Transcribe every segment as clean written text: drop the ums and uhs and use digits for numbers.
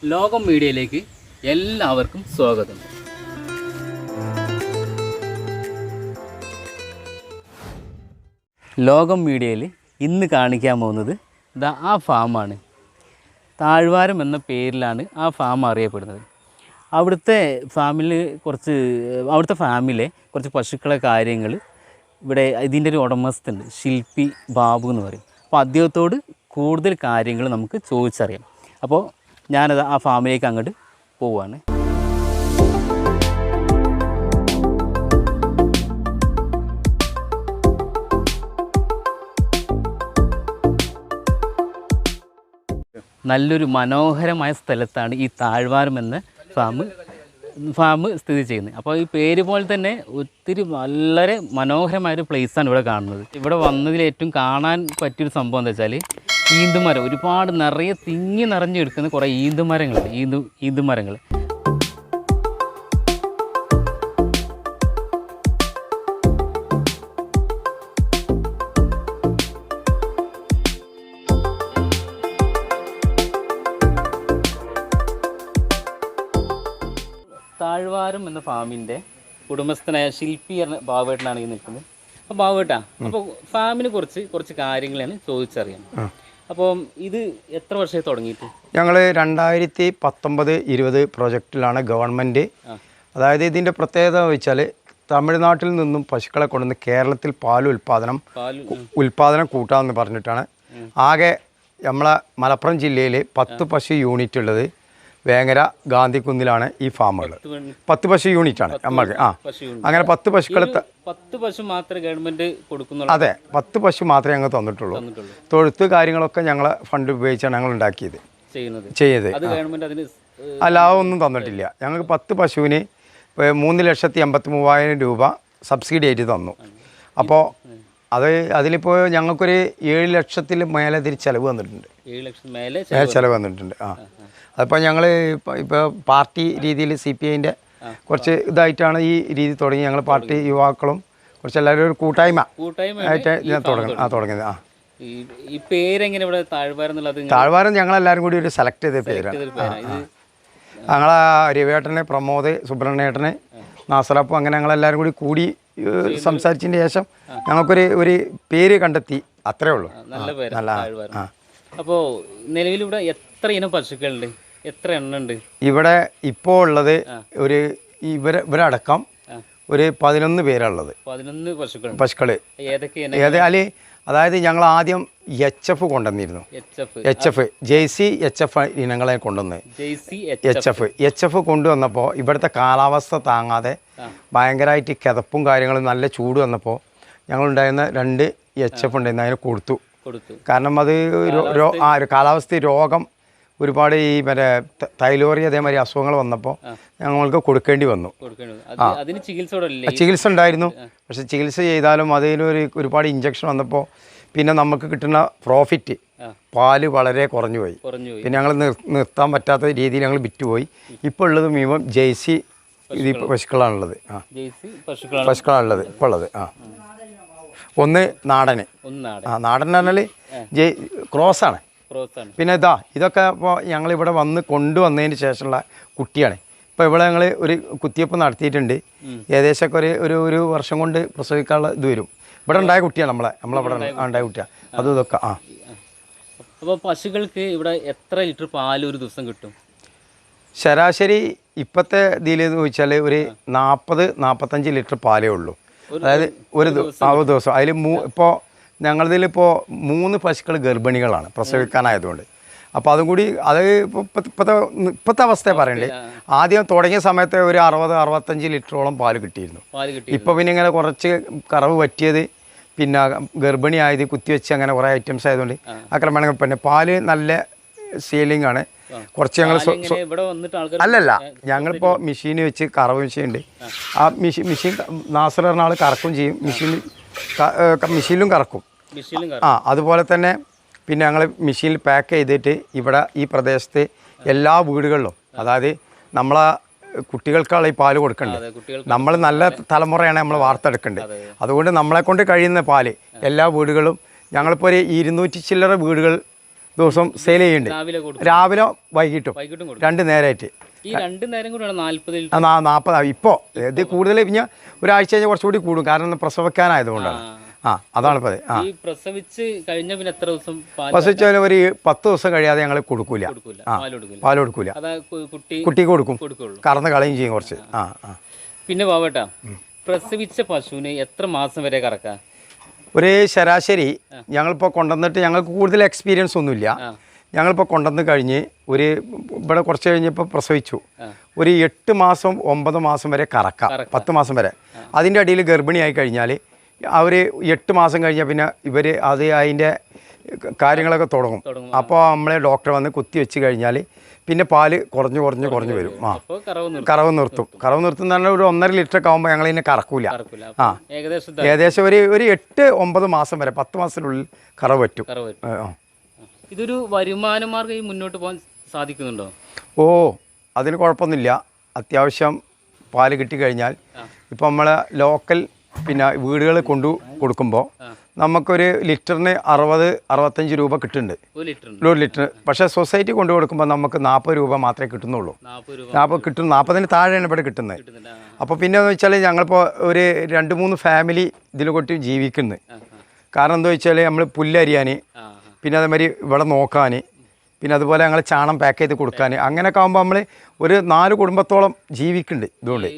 ലോകം മീഡിയയിലേക്ക് എല്ലാവർക്കും സ്വാഗതം. ലോകം മീഡിയയിൽ ഇന്ന് കാണിക്കാൻ പോകുന്നത് ആ ഫാമാണ്. താഴ്വാരം എന്ന പേരിലാണ് ആ ഫാം അറിയപ്പെടുന്നത്. അവിടുത്തെ ഫാമിലെ കുറച്ച് പശുക്കളെ കാര്യങ്ങൾ ഇവിടെ ഇതിൻ്റെ ഒരു ഉടമസ്ഥനുണ്ട്, ശില്പി ബാബു എന്ന് പറയും. അപ്പോൾ അദ്ദേഹത്തോട് കൂടുതൽ കാര്യങ്ങൾ നമുക്ക് ചോദിച്ചറിയാം. അപ്പോൾ ഞാനത് ആ ഫാമിലേക്ക് അങ്ങോട്ട് പോവുകയാണ്. നല്ലൊരു മനോഹരമായ സ്ഥലത്താണ് ഈ താഴ്വാരം എന്ന ഫാം സ്ഥിതി ചെയ്യുന്നത്. അപ്പോൾ ഈ പേര് പോലെ തന്നെ ഒത്തിരി വളരെ മനോഹരമായൊരു പ്ലേസാണ് ഇവിടെ കാണുന്നത്. ഇവിടെ വന്നതിൽ ഏറ്റവും കാണാൻ പറ്റിയൊരു സംഭവം എന്താ വെച്ചാൽ ഈന്തുമരം. ഒരുപാട് നിറയെ തിങ്ങി നിറഞ്ഞെടുക്കുന്ന കുറേ ഈന്തുമരങ്ങളുണ്ട്. ഈന്തുമരങ്ങൾ താഴ്വാരം എന്ന ഫാമിൻ്റെ ഉടമസ്ഥനായ ശില്പി എന്ന ബാബുവേട്ടനാണ് ഈ നിൽക്കുന്നത്. അപ്പോൾ ബാബുവേട്ടാ, അപ്പോൾ ഫാമിനെ കുറച്ച് കാര്യങ്ങളാണ് ചോദിച്ചറിയാം. അപ്പോൾ ഇത് എത്ര വർഷമായി തുടങ്ങിയിട്ട്? ഞങ്ങൾ 2019-20 പ്രോജക്റ്റിലാണ് ഗവൺമെൻറ്, അതായത് ഇതിൻ്റെ പ്രത്യേകത വെച്ചാൽ തമിഴ്നാട്ടിൽ നിന്നും പശുക്കളെ കൊണ്ടുവന്ന് കേരളത്തിൽ പാൽ ഉൽപ്പാദനം കൂട്ടാമെന്ന് പറഞ്ഞിട്ടാണ്. ആകെ നമ്മളെ മലപ്പുറം ജില്ലയിൽ 10 പശു യൂണിറ്റ് ഉള്ളത് വേങ്ങര ഗാന്ധിക്കുന്നിലാണ് ഈ ഫാമുകൾ. 10 പശു യൂണിറ്റാണ് നമ്മൾക്ക്. അങ്ങനെ 10 പശുക്കൾ 10 പശു മാത്രമേ ഗവൺമെൻറ് കൊടുക്കുന്നുള്ളൂ. അതെ, 10 പശു മാത്രമേ ഞങ്ങൾ തന്നിട്ടുള്ളൂ. തൊഴുത്ത് കാര്യങ്ങളൊക്കെ ഞങ്ങളെ ഫണ്ട് ഉപയോഗിച്ചാണ് ഞങ്ങൾ ഉണ്ടാക്കിയത് ചെയ്ത്. ലാഭം ഒന്നും തന്നിട്ടില്ല. ഞങ്ങൾക്ക് 10 പശുവിന് 3,83,000 രൂപ സബ്സിഡി ആയിട്ട് തന്നു. അപ്പോൾ അതിലിപ്പോൾ ഞങ്ങൾക്കൊരു 7 ലക്ഷത്തിൽ മേലെ ചിലവ് വന്നിട്ടുണ്ട്. 7 ലക്ഷം മേലെ ചിലവ് വന്നിട്ടുണ്ട്. അതിപ്പോൾ ഞങ്ങൾ ഇപ്പോൾ പാർട്ടി രീതിയിൽ CPIൻ്റെ കുറച്ച് ഇതായിട്ടാണ് ഈ രീതി തുടങ്ങി. ഞങ്ങൾ പാർട്ടി യുവാക്കളും കുറച്ച് എല്ലാവരും ഒരു കൂട്ടായ്മ ആയിട്ട് തുടങ്ങിയത്. ഈ പേരെങ്ങനെ ഇവിടെ താഴ്വാരം ഞങ്ങളെല്ലാവരും കൂടി ഒരു സെലക്ട് ചെയ്ത പേരാണ്. ഞങ്ങളെ രവിയേട്ടന്, പ്രമോദ്, സുബ്രഹ്മണ്യേട്ടന്, നാസറപ്പ്, അങ്ങനെ ഞങ്ങളെല്ലാവരും കൂടി സംസാരിച്ചതിന് ശേഷം ഞങ്ങൾക്കൊരു പേര് കണ്ടെത്തി. അത്രേ ഉള്ളൂ. നല്ല. അപ്പോൾ നിലവിലിവിടെ എത്ര ഇനം പശുക്കളുണ്ട്? എത്ര എണ്ണം ഉണ്ട് ഇവിടെ ഇപ്പോൾ ഉള്ളത്? ഇവരടക്കം ഒരു 11 പേരുള്ളത്. 11 പശുക്കൾ. അതായത് ഞങ്ങൾ ആദ്യം HF കൊണ്ടുവന്നിരുന്നു. HF ജേഴ്സി HF ഇനങ്ങളെ കൊണ്ടുവന്ന് HF കൊണ്ടുവന്നപ്പോൾ ഇവിടുത്തെ കാലാവസ്ഥ താങ്ങാതെ ഭയങ്കരമായിട്ട് കിതപ്പും കാര്യങ്ങളും നല്ല ചൂട് വന്നപ്പോൾ ഞങ്ങളുണ്ടായിരുന്ന 2 HF ഉണ്ടായിരുന്നു, അതിനെ കൊടുത്തു. കാരണം അത് കാലാവസ്ഥ രോഗം ഒരുപാട് ഈ മറ്റേ തൈലോറി അതേമാതിരി അസുഖങ്ങൾ വന്നപ്പോൾ ഞങ്ങൾക്ക് കൊടുക്കേണ്ടി വന്നു. ചികിത്സ ഉണ്ടായിരുന്നു, പക്ഷെ ചികിത്സ ചെയ്താലും അതിലൊരു ഒരുപാട് ഇഞ്ചക്ഷൻ വന്നപ്പോൾ പിന്നെ നമുക്ക് കിട്ടുന്ന പ്രോഫിറ്റ് പാല് വളരെ കുറഞ്ഞു പോയി. പിന്നെ ഞങ്ങൾ നിർത്താൻ പറ്റാത്ത രീതിയിൽ ഞങ്ങൾ വിറ്റുപോയി. ഇപ്പോൾ ഉള്ളത് മുഴുവൻ ജേഴ്സി പശുക്കളാണുള്ളത്. പശുക്കളാണുള്ളത് ഇപ്പോൾ ഉള്ളത്. ഒന്ന് നാടൻ എന്ന് പറഞ്ഞാൽ ക്രോസാണ്. പിന്നെ ഇതൊക്കെ ഇപ്പോൾ ഞങ്ങളിവിടെ കൊണ്ടുവന്നതിന് ശേഷമുള്ള കുട്ടിയാണ്. ഇപ്പോൾ ഇവിടെ ഞങ്ങൾ ഒരു കുത്തിവെപ്പ് നടത്തിയിട്ടുണ്ട്. ഏകദേശമൊക്കെ ഒരു വർഷം കൊണ്ട് പ്രസവിക്കാനുള്ള ഇത് വരും. ഇവിടെ ഉണ്ടായ കുട്ടിയാണ് നമ്മളിവിടെ ഉണ്ടായ കുട്ടിയാണ്. അതും ഇതൊക്കെ. അപ്പോൾ പശുക്കൾക്ക് ഇവിടെ എത്ര ലിറ്റർ പാൽ ഒരു ദിവസം കിട്ടും? ശരാശരി ഇപ്പോഴത്തെ ഇതിൽ ചോദിച്ചാൽ ഒരു 40-45 ലിറ്റർ പാലേ ഉള്ളൂ. അതായത് ഒരു ദിവസം. അതിൽ ഇപ്പോൾ ഞങ്ങളിതിലിപ്പോൾ 3 പശുക്കൾ ഗർഭിണികളാണ് പ്രസവിക്കാനായതുകൊണ്ട്. അപ്പോൾ അതും കൂടി ഇപ്പോഴത്തെ അവസ്ഥ പറയണ്ടേ. ആദ്യം തുടങ്ങിയ സമയത്ത് ഒരു 60-65 ലിറ്ററോളം പാല് കിട്ടിയിരുന്നു. ഇപ്പോൾ പിന്നെ ഇങ്ങനെ കുറച്ച് കറവ് പറ്റിയത്, പിന്നെ ഗർഭിണിയായത്, കുത്തിവെച്ച് അങ്ങനെ കുറേ ഐറ്റംസ് ആയതുകൊണ്ട് ക്രമേണ പിന്നെ പാല് നല്ല സീലിംഗ് ആണ്. കുറച്ച് ഞങ്ങൾ അല്ലല്ല ഞങ്ങളിപ്പോൾ മെഷീൻ വെച്ച് കറവ് മെഷീൻ ഉണ്ട്. ആ മെഷീൻ നാസർ പറഞ്ഞ ആൾ കറക്കും ചെയ്യും. മെഷീനിലും കറക്കും. അതുപോലെ തന്നെ പിന്നെ ഞങ്ങൾ മെഷീനിൽ പാക്ക് ചെയ്തിട്ട് ഇവിടെ ഈ പ്രദേശത്ത് എല്ലാ വീടുകളിലും, അതായത് നമ്മളെ കുട്ടികൾക്കാണ് ഈ പാല് കൊടുക്കേണ്ടത്. നമ്മൾ നല്ല തലമുറയാണ് നമ്മൾ വാർത്തെടുക്കേണ്ടത്. അതുകൊണ്ട് നമ്മളെക്കൊണ്ട് കഴിയുന്ന പാല് എല്ലാ വീടുകളും, ഞങ്ങളിപ്പോൾ ഒരു 200 ചില്ലറ വീടുകൾ ദിവസം സെയിൽ ചെയ്യുന്നുണ്ട്. രാവിലെ കൊടുക്കും, രാവിലെ വൈകിട്ടും വൈകിട്ടും കൊടുക്കും. 2 നേരമായിട്ട്. ഈ 2 നേരം കൂടിയാണ് 40 40. ഇപ്പോൾ ഇത് കൂടുതൽ പിന്നെ ഒരാഴ്ച കഴിഞ്ഞാൽ കുറച്ചുകൂടി കൂടും, കാരണം പ്രസവിക്കാനായതുകൊണ്ടാണ്. അതാണ് ഇപ്പോൾ. ഈ പ്രസവിച്ച് കഴിഞ്ഞ പിന്നെ എത്ര ദിവസം പ്രസവിച്ചാൽ ഒരു 10 ദിവസം കഴിയാതെ ഞങ്ങൾ കൊടുക്കൂല, പാൽ കൊടുക്കൂല. കുട്ടിക്ക് കൊടുക്കും, കറന്ന് കളയും ചെയ്യും കുറച്ച്. പിന്നെ ബാബേട്ടാ, പ്രസവിച്ച പശുവിന് എത്ര മാസം വരെ കറക്കാം? ഒരു ശരാശരി ഞങ്ങളിപ്പോൾ കൊണ്ടുവന്നിട്ട് ഞങ്ങൾക്ക് കൂടുതൽ എക്സ്പീരിയൻസ് ഒന്നുമില്ല. ഞങ്ങളിപ്പോൾ കൊണ്ടുവന്ന് കഴിഞ്ഞ് ഇവിടെ കുറച്ച് കഴിഞ്ഞപ്പോൾ പ്രസവിച്ചു, ഒരു 8 മാസം 9 മാസം വരെ കറക്കാം, 10 മാസം വരെ. അതിൻ്റെ അടിയിൽ ഗർഭിണിയായി കഴിഞ്ഞാൽ അവർ 8 മാസം കഴിഞ്ഞാൽ പിന്നെ അതിൻ്റെ കാര്യങ്ങളൊക്കെ തുടങ്ങും. അപ്പോൾ നമ്മളെ ഡോക്ടർ വന്ന് കുത്തി വെച്ച് കഴിഞ്ഞാൽ പിന്നെ പാല് കുറഞ്ഞു വരും. കറവ് നിർത്തും പറഞ്ഞാൽ ഒരു 1.5 ലിറ്ററൊക്കെ ആകുമ്പോൾ ഞങ്ങൾ ഇതിനെ കറക്കൂല. ഏകദേശം ഒരു 8-9 മാസം വരെ, 10 മാസത്തിനുള്ളിൽ കറവ് പറ്റും. ഇതൊരു വരുമാന മാർഗ്ഗം മുന്നോട്ട് പോകാൻ സാധിക്കുന്നുണ്ടോ? അതിന് കുഴപ്പമൊന്നുമില്ല. അത്യാവശ്യം പാല് കിട്ടിക്കഴിഞ്ഞാൽ ഇപ്പോൾ നമ്മളെ ലോക്കൽ പിന്നെ വീടുകൾ കൊടുക്കുമ്പോൾ നമുക്കൊരു ലിറ്ററിന് 60-65 രൂപ കിട്ടുന്നുണ്ട്, 1 ലിറ്റർ. പക്ഷേ സൊസൈറ്റി കൊണ്ടു കൊടുക്കുമ്പോൾ നമുക്ക് 40 രൂപ മാത്രമേ കിട്ടുന്നുള്ളൂ. 40 താഴെയാണ് ഇവിടെ കിട്ടുന്നത്. അപ്പോൾ പിന്നെ എന്ന് വെച്ചാൽ ഞങ്ങളിപ്പോൾ ഒരു 2-3 ഫാമിലി ഇതിൽ കൊട്ടി ജീവിക്കുന്നത്. കാരണം എന്താ വെച്ചാൽ നമ്മൾ പുല്ലരിയാൻ, പിന്നെ അതേമാതിരി ഇവിടെ നോക്കാൻ, പിന്നെ അതുപോലെ ഞങ്ങൾ ചാണം പാക്ക് ചെയ്ത് കൊടുക്കാൻ, അങ്ങനെയൊക്കെ ആകുമ്പോൾ നമ്മൾ ഒരു 4 കുടുംബത്തോളം ജീവിക്കുന്നുണ്ട്. ഇതുകൊണ്ട്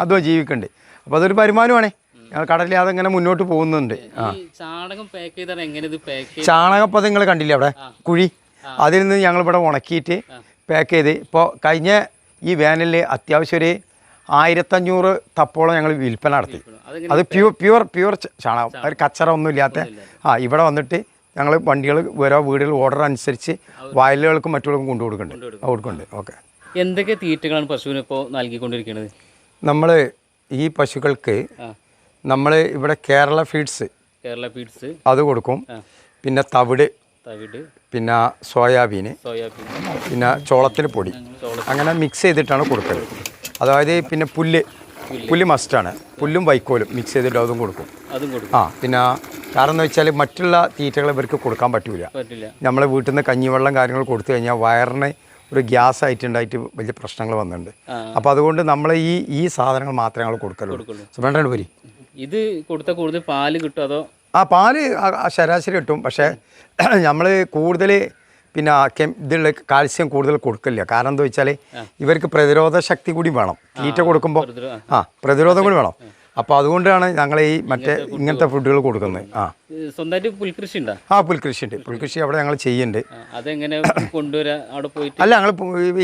അതും ജീവിക്കുന്നുണ്ട്. അപ്പോൾ അതൊരു വരുമാനമാണ്. ഞങ്ങൾ കടലില്ലാതെ ഇങ്ങനെ മുന്നോട്ട് പോകുന്നുണ്ട്. ചാണകം ഇപ്പോൾ നിങ്ങൾ കണ്ടില്ലേ അവിടെ കുഴി, അതിൽ നിന്ന് ഞങ്ങളിവിടെ ഉണക്കിയിട്ട് പാക്ക് ചെയ്ത് ഇപ്പോൾ കഴിഞ്ഞ ഈ വേനലിൽ അത്യാവശ്യം ഒരു 1500 തപ്പോളം ഞങ്ങൾ വിൽപ്പന നടത്തി. അത് പ്യുവർ ചാണകം, ഒരു കച്ചറ ഒന്നും ഇല്ലാത്ത. ഇവിടെ വന്നിട്ട് ഞങ്ങൾ വണ്ടികൾ ഓരോ വീടുകൾ ഓർഡർ അനുസരിച്ച് വയലുകൾക്കും മറ്റുള്ളവർക്കും കൊടുക്കുന്നുണ്ട്. ഓക്കെ. എന്തൊക്കെ തീറ്റകളാണ് പശുവിന് ഇപ്പോൾ നൽകിക്കൊണ്ടിരിക്കുന്നത്? നമ്മൾ ഈ പശുക്കൾക്ക് നമ്മൾ ഇവിടെ കേരള ഫീഡ്സ് അത് കൊടുക്കും. പിന്നെ തവിട്, പിന്നെ സോയാബീന്, പിന്നെ ചോളത്തിന് പൊടി, അങ്ങനെ മിക്സ് ചെയ്തിട്ടാണ് കൊടുക്കൽ. അതായത് പിന്നെ പുല്ല് മസ്റ്റാണ്. പുല്ലും വൈക്കോലും മിക്സ് ചെയ്തിട്ട് അതും കൊടുക്കും. പിന്നെ കാരണം എന്ന് വെച്ചാൽ മറ്റുള്ള തീറ്റകൾ ഇവർക്ക് കൊടുക്കാൻ പറ്റില്ല. നമ്മളെ വീട്ടിൽ നിന്ന് കഞ്ഞിവെള്ളം കാര്യങ്ങൾ കൊടുത്തു കഴിഞ്ഞാൽ വയറിന് ഒരു ഗ്യാസ് ആയിട്ടുണ്ടായിട്ട് വലിയ പ്രശ്നങ്ങൾ വന്നിട്ടുണ്ട്. അപ്പോൾ അതുകൊണ്ട് നമ്മൾ ഈ സാധനങ്ങൾ മാത്രമേ ഞങ്ങൾ കൊടുക്കലുള്ളൂ. സുബ്രഹ്മണ്യൻ പോരി, ഇത് കൊടുത്താൽ കൂടുതൽ പാല് കിട്ടും അതോ? പാല് ശരാശരി കിട്ടും. പക്ഷേ നമ്മൾ കൂടുതൽ പിന്നെ ഇതിലുള്ള കാൽസ്യം കൂടുതൽ കൊടുക്കില്ല. കാരണം എന്താ വെച്ചാൽ ഇവർക്ക് പ്രതിരോധ ശക്തി കൂടി വേണം. തീറ്റ കൊടുക്കുമ്പോൾ പ്രതിരോധം കൂടി വേണം. അപ്പോൾ അതുകൊണ്ടാണ് ഞങ്ങൾ ഈ ഇങ്ങനത്തെ ഫുഡുകൾ കൊടുക്കുന്നത്. സ്വന്തമായിട്ട് പുൽകൃഷി ഉണ്ടോ? പുൽകൃഷിയുണ്ട്. പുൽകൃഷി അവിടെ ഞങ്ങൾ ചെയ്യുന്നുണ്ട്. അതെങ്ങനെ കൊണ്ടുവരാൻ അവിടെ പോയിട്ട്? അല്ല, ഞങ്ങൾ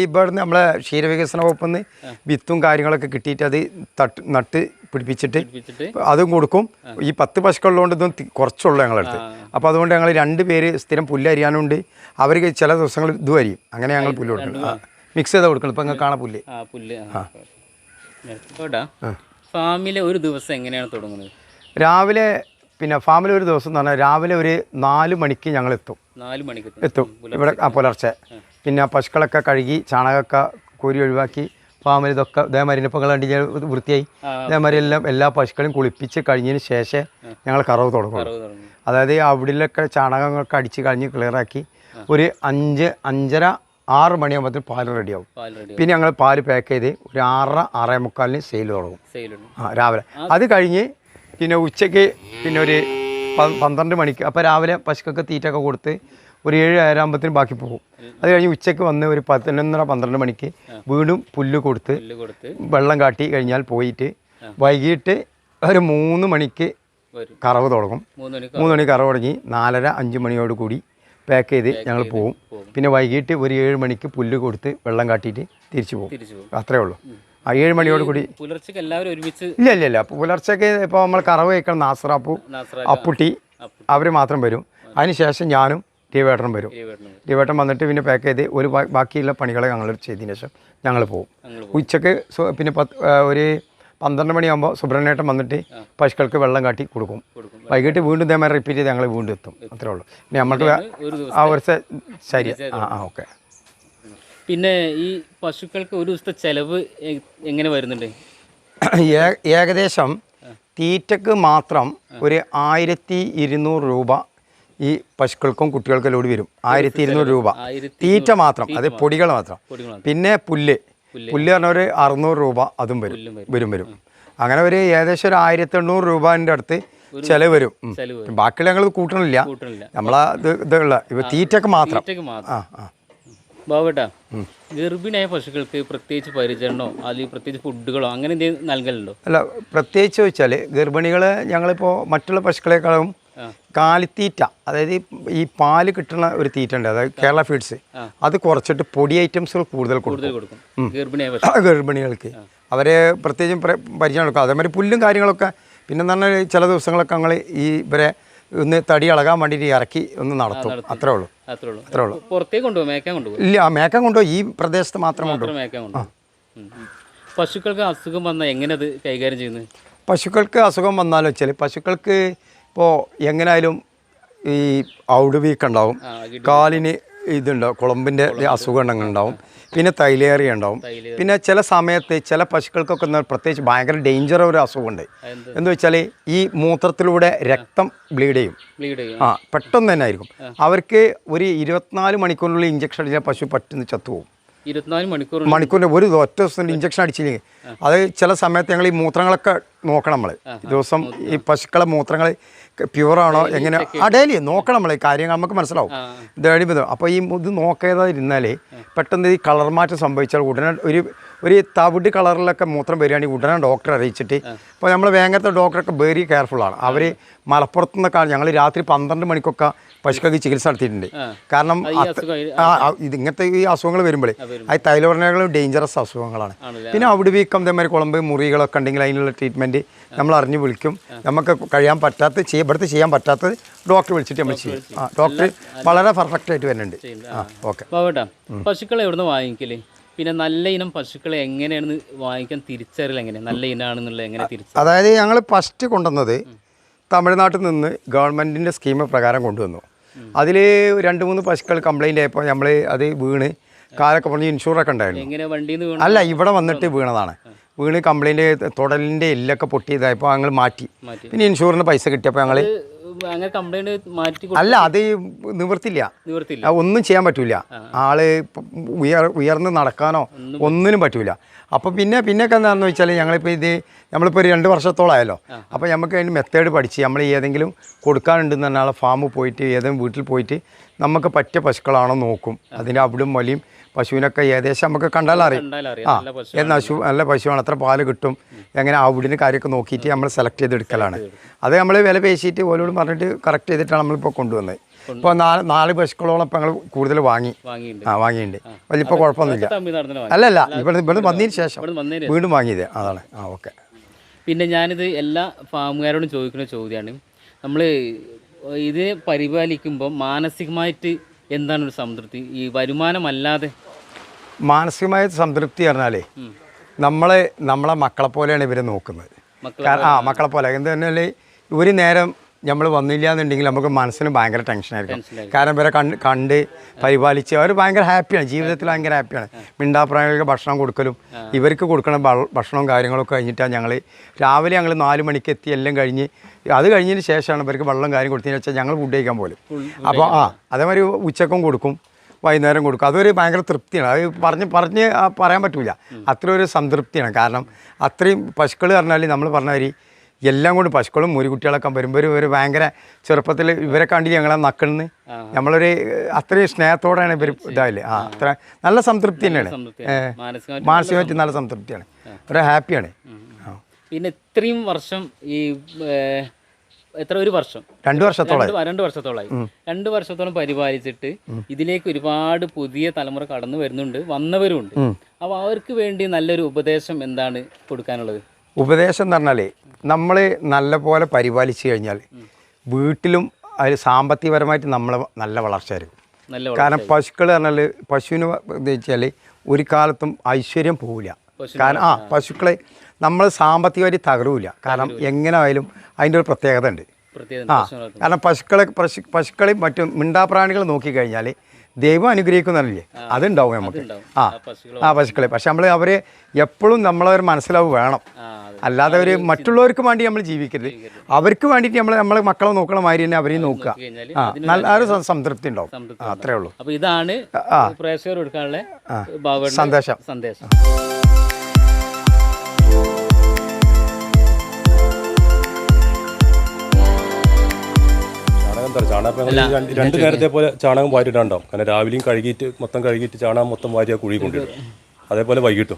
ഇവിടുന്ന് നമ്മളെ ക്ഷീരവികസന വകുപ്പിൽ നിന്ന് വിത്തും കാര്യങ്ങളൊക്കെ കിട്ടിയിട്ട് അത് നട്ട് പിടിപ്പിച്ചിട്ട് അതും കൊടുക്കും. ഈ 10 പശുക്കളുള്ളതുകൊണ്ട് ഇതും കുറച്ചുള്ളൂ ഞങ്ങളടുത്ത്. അപ്പോൾ അതുകൊണ്ട് ഞങ്ങൾ 2 പേര് സ്ഥിരം പുല്ലരിയാനുണ്ട്. അവർക്ക് ചില ദിവസങ്ങൾ ഇതും അരിയും. അങ്ങനെ ഞങ്ങൾ പുല്ല് കൊടുക്കണം, മിക്സ് ചെയ്ത് കൊടുക്കണം. ഇപ്പം നിങ്ങൾക്ക് കാണാൻ പുല്ല്. ഫാമിലെ ഒരു ദിവസം എങ്ങനെയാണ് തുടങ്ങുന്നത്? രാവിലെ പിന്നെ ഫാമിൽ ഒരു ദിവസം എന്ന് പറഞ്ഞാൽ രാവിലെ ഒരു 4 മണിക്ക് ഞങ്ങൾ എത്തും. 4 മണിക്ക് എത്തും ഇവിടെ പുലർച്ചെ. പിന്നെ പശുക്കളൊക്കെ കഴുകി ചാണകമൊക്കെ കോരി ഒഴിവാക്കി ഫാമിൽ ഇതൊക്കെ ഇതേമാതിരി ഇപ്പോൾ കണ്ടി വൃത്തിയായി ഇതേമാതിരി എല്ലാ പശുക്കളെയും കുളിപ്പിച്ച് കഴിഞ്ഞതിന് ശേഷം ഞങ്ങൾ കറവ് തുടങ്ങും. അതായത് അവിടെയൊക്കെ ചാണകങ്ങളൊക്കെ അടിച്ച് കഴിഞ്ഞ് ക്ലിയറാക്കി ഒരു 5-5:30-6 മണിയാകുമ്പോഴത്തേന് പാല് റെഡിയാവും. പിന്നെ ഞങ്ങൾ പാല് പാക്ക് ചെയ്ത് ഒരു 6-6:45 സെയിൽ തുടങ്ങും രാവിലെ. അത് കഴിഞ്ഞ് പിന്നെ ഉച്ചയ്ക്ക് പിന്നെ ഒരു 12 മണിക്ക്. അപ്പോൾ രാവിലെ പശുക്കൊക്കെ തീറ്റൊക്കെ കൊടുത്ത് ഒരു 7-7:30 ബാക്കി പോകും. അത് കഴിഞ്ഞ് ഉച്ചയ്ക്ക് വന്ന് ഒരു 11:30-12 മണിക്ക് വീണ്ടും പുല്ല് കൊടുത്ത് വെള്ളം കാട്ടി കഴിഞ്ഞാൽ പോയിട്ട് വൈകിട്ട് ഒരു 3 മണിക്ക് കറവ് തുടങ്ങും. 3 മണിക്ക് കറവ് തുടങ്ങി 4:30-5 മണിയോട് കൂടി പാക്ക് ചെയ്ത് ഞങ്ങൾ പോവും. പിന്നെ വൈകിട്ട് ഒരു 7 മണിക്ക് പുല്ല് കൊടുത്ത് വെള്ളം കാട്ടിയിട്ട് തിരിച്ചു പോകും. അത്രേ ഉള്ളൂ. 7 മണിയോട് കൂടി പുലർച്ചയ്ക്ക് എല്ലാവരും ഒരുമിച്ച് ഇല്ല. പുലർച്ചയ്ക്ക് ഇപ്പോൾ നമ്മൾ കറവ് കഴിക്കണം. നാസറാപ്പു, അപ്പുട്ടി അവർ മാത്രം വരും. അതിനുശേഷം ഞാനും ടീവേട്ടനും വരും. ടീവേട്ടൻ വന്നിട്ട് പിന്നെ പാക്ക് ചെയ്ത് ഒരു ബാക്കിയുള്ള പണികളെ ഞങ്ങൾ ചെയ്തതിന് ശേഷം ഞങ്ങൾ പോകും. ഉച്ചയ്ക്ക് പിന്നെ ഒരു 12 മണിയാകുമ്പോൾ സുബ്രഹ്മണ്യേട്ടൻ വന്നിട്ട് പശുക്കൾക്ക് വെള്ളം കാട്ടി കൊടുക്കും. വൈകിട്ട് വീണ്ടും ഇതേമാതിരി റിപ്പീറ്റ് ചെയ്ത് ഞങ്ങൾ വീണ്ടും എത്തും. അത്രേ ഉള്ളൂ. പിന്നെ നമുക്ക് ഒരു ശരി. ഓക്കെ. പിന്നെ ഈ പശുക്കൾക്ക് ഒരു ദിവസത്തെ ചിലവ് എങ്ങനെ വരുന്നുണ്ട്? ഏകദേശം തീറ്റക്ക് മാത്രം ഒരു 1200 രൂപ ഈ പശുക്കൾക്കും കുട്ടികൾക്കും ലോഡ് വരും 1200 രൂപ തീറ്റ മാത്രം, അത് പൊടികൾ മാത്രം. പിന്നെ പുല്ല് പറഞ്ഞ ഒരു 600 രൂപ അതും വരും. അങ്ങനെ ഒരു ഏകദേശം ഒരു 1800 രൂപൻ്റെ അടുത്ത് ചിലവ് വരും. ബാക്കിയുള്ള ഞങ്ങൾ കൂട്ടണില്ല, നമ്മളാ ഇതുള്ള ഇവ തീറ്റക്ക് മാത്രം. ബാബേട്ടാ, ഗർഭിണിയായ പശുക്കൾക്ക് പ്രത്യേകിച്ച് പരിചരണോ അല്ലെങ്കിൽ പ്രത്യേകിച്ച് ഫുഡുകളോ അങ്ങനെ എന്തെങ്കിലും നൽകലുണ്ടോ? അല്ല, പ്രത്യേകിച്ച് ചോദിച്ചാൽ ഗർഭിണികൾ ഞങ്ങളിപ്പോൾ മറ്റുള്ള പശുക്കളെക്കാളും കാലിത്തീറ്റ, അതായത് ഈ പാല് കിട്ടുന്ന ഒരു തീറ്റ ഉണ്ട്, അതായത് കേരള ഫീഡ്സ്, അത് കുറച്ചിട്ട് പൊടി ഐറ്റംസുകൾ കൂടുതൽ കൊടുക്കും ഗർഭിണികൾക്ക്. അവരെ പ്രത്യേകിച്ചും പരിചയം കൊടുക്കും. അതേമാതിരി പുല്ലും കാര്യങ്ങളൊക്കെ. പിന്നെ പറഞ്ഞാൽ ചില ദിവസങ്ങളൊക്കെ ഞങ്ങൾ ഈ ഇവരെ ഒന്ന് തടി ഇളകാൻ വേണ്ടിയിട്ട് ഇറക്കി ഒന്ന് നടത്തും. അത്രേ ഉള്ളൂ. പുറത്തേക്ക് കൊണ്ടുപോകും? മേക്കാൻ കൊണ്ടുപോകും? ഇല്ല, മേക്കാൻ കൊണ്ടുപോകും. ഈ പ്രദേശത്ത് മാത്രം കൊണ്ടുപോകും. പശുക്കൾക്ക് അസുഖം വന്നാൽ എങ്ങനെ അത് കൈകാര്യം ചെയ്യുന്നത്? പശുക്കൾക്ക് അസുഖം വന്നാലും വെച്ചാൽ പശുക്കൾക്ക് ഇപ്പോൾ എങ്ങനെയായാലും ഈ ഔഡ് വീക്ക് ഉണ്ടാവും, കാലിന് ഇതുണ്ടാവും, കുളമ്പിൻ്റെ അസുഖം ഉണ്ടാവും, പിന്നെ തൈലേറിയ ഉണ്ടാവും. പിന്നെ ചില സമയത്ത് ചില പശുക്കൾക്കൊക്കെ പ്രത്യേകിച്ച് ഭയങ്കര ഡേഞ്ചർ ഒരു അസുഖമുണ്ട്. എന്ന് വെച്ചാൽ ഈ മൂത്രത്തിലൂടെ രക്തം ബ്ലീഡ് ചെയ്യും. പെട്ടെന്ന് തന്നെ ആയിരിക്കും. അവർക്ക് ഒരു 24 മണിക്കൂറിനുള്ളിൽ ഇഞ്ചക്ഷൻ അടിച്ചാൽ പശു പെട്ടെന്ന് ചത്തുപോകും. 24 മണിക്കൂറിൻ്റെ ഒരു ഒറ്റ ദിവസം ഇഞ്ചക്ഷൻ അടിച്ചില്ലെങ്കിൽ അത് ചില സമയത്ത് ഞങ്ങൾ ഈ മൂത്രങ്ങളൊക്കെ നോക്കണം. നമ്മൾ ദിവസം ഈ പശുക്കളെ മൂത്രങ്ങൾ പ്യുവറാണോ എങ്ങനെ ഡെയിലി നോക്കണം. നമ്മൾ കാര്യങ്ങൾ നമുക്ക് മനസ്സിലാവും ഡെയിലി. അപ്പോൾ ഈ ഇത് നോക്കാതിരുന്നാൽ പെട്ടെന്ന് ഈ കളർ മാറ്റം സംഭവിച്ചാൽ ഉടനെ ഒരു തവിട് കളറിലൊക്കെ മൂത്രം വരികയാണെങ്കിൽ ഉടനെ ഡോക്ടറെ അറിയിച്ചിട്ട്, ഇപ്പോൾ നമ്മൾ വേങ്ങരത്തെ ഡോക്ടറൊക്കെ വെരി കെയർഫുള്ളാണ്. അവർ മലപ്പുറത്തു നിന്നൊക്കെ ഞങ്ങൾ രാത്രി 12 മണിക്കൊക്കെ പശുക്കൾക്ക് ചികിത്സ നടത്തിയിട്ടുണ്ട്. കാരണം ഇങ്ങനത്തെ ഈ അസുഖങ്ങൾ വരുമ്പോൾ അത് തൈലോർണകളും ഡേഞ്ചറസ് അസുഖങ്ങളാണ്. പിന്നെ അവിടെ വീക്കം ഇതേമാതിരി കുളമ്പ് മുറികളൊക്കെ ഉണ്ടെങ്കിൽ അതിനുള്ള ട്രീറ്റ്മെൻറ്റ് നമ്മൾ അറിഞ്ഞ് വിളിക്കും. നമുക്ക് കഴിയാൻ പറ്റാത്ത ഇവിടുത്തെ ചെയ്യാൻ പറ്റാത്തത് ഡോക്ടറെ വിളിച്ചിട്ട് നമ്മൾ ചെയ്യും. ഡോക്ടർ വളരെ പെർഫെക്റ്റ് ആയിട്ട് വരുന്നുണ്ട്. ഓക്കെ. പശുക്കളെ എവിടുന്ന് വാങ്ങിക്കല്? പിന്നെ നല്ല ഇനം പശുക്കളെ എങ്ങനെയാണ് വാങ്ങിക്കാൻ തിരിച്ചറിയൽ? എങ്ങനെ നല്ല ഇനാണെന്നുള്ളത് എങ്ങനെ തിരിച്ചറിയാം? അതായത് ഞങ്ങൾ ഫസ്റ്റ് കൊണ്ടുവന്നത് തമിഴ്നാട്ടിൽ നിന്ന് ഗവൺമെൻറ്റിൻ്റെ സ്കീം പ്രകാരം കൊണ്ടുവന്നു. അതിൽ 2-3 പശുക്കൾ കംപ്ലൈൻ്റ് ആയപ്പോൾ നമ്മൾ അത് വീണ് കാലൊക്കെ പറഞ്ഞ് ഇൻഷുറൊക്കെ ഉണ്ടായിരുന്നു. അല്ല, ഇവിടെ വന്നിട്ട് വീണതാണ്. വീണ് കംപ്ലൈൻറ്റ് തുടലിൻ്റെ എല്ലൊക്കെ പൊട്ടിയതായപ്പോൾ ഞങ്ങൾ മാറ്റി. പിന്നെ ഇൻഷുറിന് പൈസ കിട്ടിയപ്പോൾ ഞങ്ങൾ അല്ല, അത് നിവർത്തില്ല, ഒന്നും ചെയ്യാൻ പറ്റൂല. ആള് ഉയർന്ന് നടക്കാനോ ഒന്നിനും പറ്റൂല. അപ്പോൾ പിന്നെയൊക്കെ എന്താണെന്ന് വെച്ചാൽ നമ്മളിപ്പോൾ ഒരു 2 വർഷത്തോളമായല്ലോ. അപ്പോൾ നമുക്ക് അതിന് മെത്തേഡ് പഠിച്ച് നമ്മൾ ഏതെങ്കിലും കൊടുക്കാനുണ്ടെന്ന് പറഞ്ഞാൽ ഫാമിൽ പോയിട്ട് ഏതെങ്കിലും വീട്ടിൽ പോയിട്ട് നമുക്ക് പറ്റിയ പശുക്കളാണോ നോക്കും. അതിൻ്റെ അവിടും വലിയും പശുവിനൊക്കെ ഏകദേശം നമുക്ക് കണ്ടാലറിയാം. നല്ല പശുവാണ്, അത്ര പാല് കിട്ടും, എങ്ങനെ അവിടിന് കാര്യമൊക്കെ നോക്കിയിട്ട് നമ്മൾ സെലക്ട് ചെയ്തെടുക്കലാണ്. അത് നമ്മൾ വില പേശിയിട്ട് ഓരോടും പറഞ്ഞിട്ട് കറക്റ്റ് ചെയ്തിട്ടാണ് നമ്മളിപ്പോൾ കൊണ്ടുവന്നത്. ഇപ്പോൾ 4 പശുക്കളോളം ഇപ്പം ഞങ്ങൾ കൂടുതൽ വാങ്ങിയിട്ടുണ്ട്. വലിയപ്പോൾ കുഴപ്പമൊന്നുമില്ല. അല്ലല്ല, ഇവിടെ വന്നതിന് ശേഷം വീണ്ടും വാങ്ങിയത് അതാണ്. ഓക്കെ. പിന്നെ ഞാനിത് എല്ലാ ഫാമുകാരോടും ചോദിക്കുന്ന ചോദ്യമാണ്, നമ്മൾ ഇതിനെ പരിപാലിക്കുമ്പോൾ മാനസികമായിട്ട് എന്താണ് ഒരു സംതൃപ്തി? ഈ വരുമാനമല്ലാതെ മാനസികമായ സംതൃപ്തി പറഞ്ഞാലേ നമ്മളെ മക്കളെ പോലെയാണ് ഇവരെ നോക്കുന്നത്. മക്കളെ പോലെ എന്ത് പറഞ്ഞാൽ ഒരു നേരം നമ്മൾ വന്നില്ല എന്നുണ്ടെങ്കിൽ നമുക്ക് മനസ്സിന് ഭയങ്കര ടെൻഷനായിരിക്കും. കാരണം ഇവരെ കണ്ട് പരിപാലിച്ച് അവർ ഭയങ്കര ഹാപ്പിയാണ്, ജീവിതത്തിൽ ഭയങ്കര ഹാപ്പിയാണ്. മിണ്ടാപ്രാണികൾക്ക് ഭക്ഷണം കൊടുക്കലും ഇവർക്ക് കൊടുക്കണ ഭക്ഷണവും കാര്യങ്ങളൊക്കെ കഴിഞ്ഞിട്ടാണ് രാവിലെ 4 മണിക്ക് എത്തി എല്ലാം കഴിഞ്ഞ് അത് കഴിഞ്ഞതിന് ശേഷമാണ് ഇവർക്ക് വെള്ളം കാര്യം കൊടുത്തതിന് വെച്ചാൽ ഞങ്ങൾ ഫുഡ് കഴിക്കാൻ പോലും. അപ്പോൾ അതേമാതിരി ഉച്ചക്കും കൊടുക്കും, വൈകുന്നേരം കൊടുക്കും. അതൊരു ഭയങ്കര തൃപ്തിയാണ്. അത് പറഞ്ഞ് പറയാൻ പറ്റില്ല, അത്ര ഒരു സംതൃപ്തിയാണ്. കാരണം അത്രയും പശുക്കൾ പറഞ്ഞാൽ നമ്മൾ പറഞ്ഞ എല്ലാം കൊണ്ട് പശുക്കളും മുരികുട്ടികളൊക്കെ വരുമ്പോൾ ഒരു ഭയങ്കര ചെറുപ്പത്തിൽ ഇവരെ കണ്ടി ഞങ്ങളെ നക്കണെന്ന് നമ്മളൊരു അത്രയും സ്നേഹത്തോടെയാണ് ഇവർ ഇതായില്ലേ. അത്ര നല്ല സംതൃപ്തി തന്നെയാണ്, മാനസികമായിട്ട് നല്ല സംതൃപ്തിയാണ്, ഒരു ഹാപ്പിയാണ്. പിന്നെ ഇത്രയും വർഷം ഈ ഒരു വർഷം 2 വർഷത്തോളമായി 2 വർഷത്തോളം പരിപാലിച്ചിട്ട് ഇതിലേക്ക് ഒരുപാട് പുതിയ തലമുറ കടന്നു വരുന്നുണ്ട്, വന്നവരുണ്ട്. അപ്പോൾ അവർക്ക് വേണ്ടി നല്ലൊരു ഉപദേശം എന്താണ് കൊടുക്കാനുള്ളത്? ഉപദേശം എന്ന് പറഞ്ഞാൽ നമ്മൾ നല്ല പോലെ പരിപാലിച്ചു കഴിഞ്ഞാൽ വീട്ടിലും അതിൽ സാമ്പത്തികപരമായിട്ട് നമ്മൾ നല്ല വളർച്ചയായിരിക്കും. കാരണം പശുക്കൾ പറഞ്ഞാൽ പശുവിന് വെച്ചാൽ ഒരു കാലത്തും ഐശ്വര്യം പോവില്ല. കാരണം പശുക്കളെ നമ്മൾ സാമ്പത്തികമായിട്ട് തകരൂല. കാരണം എങ്ങനെ ആയാലും അതിൻ്റെ ഒരു പ്രത്യേകത ഉണ്ട്. കാരണം പശുക്കളെയും മറ്റും മിണ്ടാപ്രാണികൾ നോക്കിക്കഴിഞ്ഞാൽ ദൈവം അനുഗ്രഹിക്കുന്നല്ലേ, അതുണ്ടാവും നമുക്ക്. പശുക്കളെ പക്ഷെ അവരെ എപ്പോഴും നമ്മളവർ മനസ്സിലാവും വേണം. അല്ലാതെ ഒരു മറ്റുള്ളവർക്ക് വേണ്ടി നമ്മൾ ജീവിക്കരുത്. അവർക്ക് വേണ്ടിയിട്ട് നമ്മളെ മക്കളെ നോക്കണ മാതിരി തന്നെ അവരെയും നോക്കുക. നല്ല ഒരു സംതൃപ്തി ഉണ്ടാവും. അത്രേ ഉള്ളൂ. അപ്പോൾ ഇതാണ് പ്രേക്ഷകർ കൊടുക്കാനുള്ള സന്ദേശം. ചാണകം രണ്ട് നേരത്തെ പോലെ ചാണകം വാരിയിട്ടുണ്ടാവും. കാരണം രാവിലെയും മൊത്തം കഴുകിയിട്ട് ചാണകം മൊത്തം വാരി ആ കുഴി കൊണ്ടിടും. അതേപോലെ വൈകിട്ടും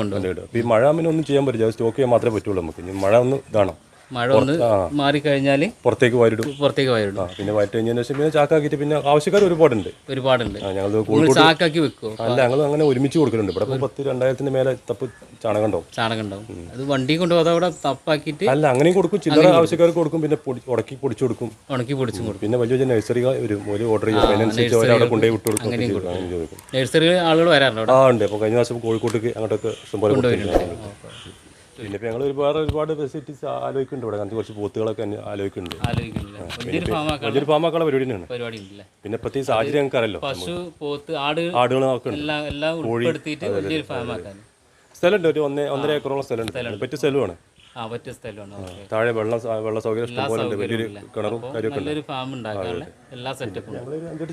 കൊണ്ടുവിടും. ഈ മഴ പിന്നെ ഒന്നും ചെയ്യാൻ പറ്റില്ല, സ്റ്റോക്ക് ചെയ്യാൻ മാത്രമേ പറ്റുള്ളൂ നമുക്ക്. ഇനി മഴ ഒന്ന് ഇതാണ്, മഴ ഒന്ന് മാറിക്കഴിഞ്ഞാൽ പുറത്തേക്ക് വാരിടും. പിന്നെ വാരി കഴിഞ്ഞതിന് ശേഷം പിന്നെ ചാക്കാക്കിയിട്ട് പിന്നെ ആവശ്യക്കാർ ഒരുപാടുണ്ട്. ഞങ്ങൾ ചാക്കാക്കി വെക്കുമോ? അല്ല, ഞങ്ങൾ അങ്ങനെ ഒരുമിച്ച് കൊടുക്കുന്നുണ്ട്. ഇവിടെ 10,000-2000 മേലെ തപ്പ് ചാണകം ഉണ്ടാവും. അത് വണ്ടി കൊണ്ടുപോകാതെ അവിടെ തപ്പാക്കിയിട്ട് അല്ല അങ്ങനെയും കൊടുക്കും. ചില്ലറ ആവശ്യക്കാർക്ക് കൊടുക്കും. പിന്നെ ഉണക്കി പൊടിച്ചു കൊടുക്കും. പിന്നെ വലിയ വലിയ നഴ്സറി ഒരു ഓർഡർ ചെയ്യും. അതിനനുസരിച്ച് അവർ അവിടെ കൊണ്ടുപോയി വിട്ടു കൊടുക്കും. നഴ്സറി ആളുകൾ വരാറുണ്ട്. ഉണ്ട്. അപ്പോൾ കഴിഞ്ഞ ദിവസം കോഴിക്കോട്ടേക്ക് അങ്ങോട്ടൊക്കെ ഇഷ്ടംപോലെ പിന്നെ ഇപ്പോൾ ഞങ്ങൾ ഒരുപാട് ഫെസിലിറ്റീസ് ആലോചിക്കുന്നുണ്ട്. ഇവിടെ അങ്ങനത്തെ കുറച്ച് പോത്തുകളൊക്കെ ആലോചിക്കുന്നുണ്ട്. വലിയൊരു ഫാമാക്കാനുള്ള പരിപാടി തന്നെയാണ്. പിന്നെ പ്രത്യേക സാഹചര്യം ഞങ്ങൾക്ക് അറിയാലോ. പശു, പോത്ത്, ആടുകൾ സ്ഥലമുണ്ട്. ഒരു 1.5 ഏക്കറോളം സ്ഥലമുണ്ട്. പറ്റിയ സ്ഥലമാണ്. താഴെ വെള്ള സൗകര്യം ഇഷ്ടംപോലെ ഉണ്ട്. വലിയൊരു കിണറും കാര്യമൊക്കെ ഞങ്ങൾ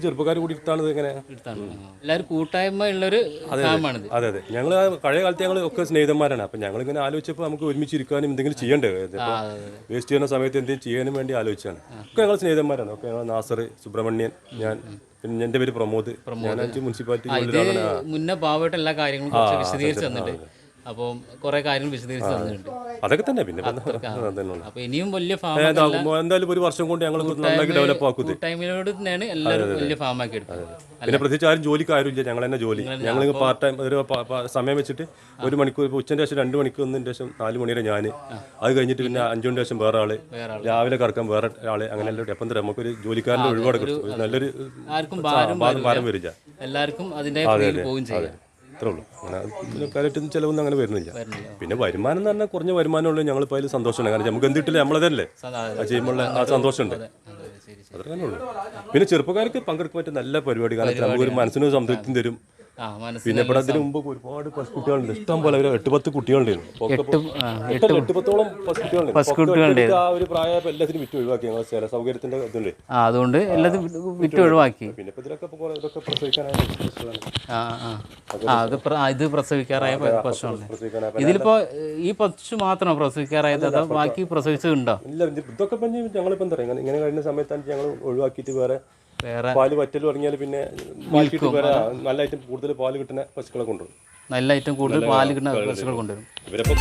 ചെറുപ്പക്കാർ കൂടി എടുത്താണ് ഇങ്ങനെ. എല്ലാവരും കൂട്ടായ്മ ഉള്ളൊരു ഫാമാണിത്. അതെ. ഞങ്ങൾ പഴയ കാലത്ത് ഞങ്ങൾ ഒക്കെ സ്നേഹിതന്മാരാണ്. അപ്പം ഞങ്ങളിങ്ങനെ ആലോചിച്ചപ്പോൾ നമുക്ക് ഒരുമിച്ചിരിക്കാനും എന്തെങ്കിലും ചെയ്യേണ്ടത്, വേസ്റ്റ് ചെയ്യുന്ന സമയത്ത് എന്തെങ്കിലും ചെയ്യാനും വേണ്ടി ആലോചിച്ചാണ്. ഒക്കെ ഞങ്ങൾ സ്നേഹിതന്മാരാണ്. ഒക്കെ ഞങ്ങൾ നാസർ, സുബ്രഹ്മണ്യൻ, ഞാൻ, പിന്നെ എൻ്റെ പേര് പ്രമോദ്. ഞാൻ മുനിസിപ്പാലിറ്റി മുന്നേ പാവമായിട്ട് എല്ലാ കാര്യങ്ങളും വിശദീകരിച്ച് തന്നിട്ടുണ്ട്. അപ്പം കുറെ കാര്യങ്ങൾ വിശദീകരിച്ച് തന്നിട്ടുണ്ട്. അതൊക്കെ തന്നെ. പിന്നെ അപ്പൊ ഇനിയും വലിയ ഫാം എന്തായാലും ഒരു വർഷം കൊണ്ട് ഞങ്ങൾ നന്നാക്കി ഡെവലപ്പ് ആക്കുന്നത്. ടൈമിനോട് തന്നെയാണ് എല്ലാവരും വലിയ ഫാമാക്കി എടുത്തത്. പിന്നെ പ്രത്യേകിച്ച് ആരും ജോലിക്ക് ആരുമില്ല. ഞങ്ങൾ തന്നെ ജോലി. ഞങ്ങൾ പാർട്ട് ടൈം ഒരു സമയം വെച്ചിട്ട് 1 മണിക്കൂർ, ഇപ്പോൾ ഉച്ചൻ്റെ ശേഷം 2 മണിക്ക് ഒന്നിൻ്റെ ശേഷം 4 മണി വരെ ഞാൻ, അത് കഴിഞ്ഞിട്ട് പിന്നെ 5 മണിൻ്റെ ശേഷം വേറെ ആള്, രാവിലെ കറക്കാൻ വേറെ ആള്, അങ്ങനെ എല്ലാം. അപ്പം തരാം നമുക്കൊരു ജോലിക്കാരൻ്റെ ഒരുപാട് കിട്ടും. നല്ലൊരു ഭാരം വരില്ല. എല്ലാവർക്കും അതിൻ്റെ പോവുകയും ചെയ്യാം. അത്രേ ഉള്ളൂ. അങ്ങനെ കാര്യമായിട്ടൊന്നും ചിലവൊന്നും അങ്ങനെ വരുന്നില്ല. പിന്നെ വരുമാനം എന്ന് പറഞ്ഞാൽ കുറഞ്ഞ വരുമാനമുള്ളൂ. ഞങ്ങളിപ്പോൾ അതിൽ സന്തോഷമുണ്ട്. കാരണം നമുക്ക് എന്തിട്ടില്ല നമ്മളതല്ലേ ചെയ്യുമ്പോൾ ആ സന്തോഷമുണ്ട്. അത്രേ ഉള്ളൂ. പിന്നെ ചെറുപ്പക്കാർക്ക് പങ്കെടുക്കാൻ പറ്റിയ നല്ല പരിപാടി. കാരണം നമുക്കൊരു മനസ്സിന് സംതൃപ്തി തരും. പിന്നെ ഇവിടെ അതിന് മുമ്പ് ഒരുപാട് പശുക്കുട്ടികളുണ്ട്. ഇഷ്ടം പോലെ 8-10 കുട്ടികളുണ്ടായിരുന്നു. 8-10ഓളം പശുക്കുട്ടികളുണ്ട്. ആ ഒരു പ്രായപ്പോൾ എല്ലാത്തിനും വിറ്റ് ഒഴിവാക്കി. ഞങ്ങൾ ചില സൗകര്യത്തിന്റെ ഇതുണ്ട്, അതുകൊണ്ട് എല്ലാത്തിനും വിറ്റ് ഒഴിവാക്കി. പിന്നെ ഇതൊക്കെ പ്രസവിക്കാനായ ഇത് പ്രസവിക്കാറായ പശുവാണ്. ഇതിലിപ്പോ ഈ പശു മാത്രമോ പ്രസവിക്കാറായത്, അതോ ബാക്കി പ്രസവിച്ചതുണ്ടോ? ഇല്ല, ഇതൊക്കെ ഞങ്ങളിപ്പോൾ എന്താ പറയുക, ഇങ്ങനെ കഴിഞ്ഞ സമയത്താണ് ഞങ്ങൾ ഒഴിവാക്കിയിട്ട് വേറെ പാല് വറ്റൽ തുടങ്ങിയാൽ പിന്നെ വേറെ നല്ല ഐറ്റം കൂടുതൽ പാല് കിട്ടുന്ന പശുക്കളെ കൊണ്ടുവരും. നല്ല ഐറ്റം കൂടുതൽ പാല് കിട്ടുന്ന പശുക്കൾ കൊണ്ടുവരും. ഇവരപ്പം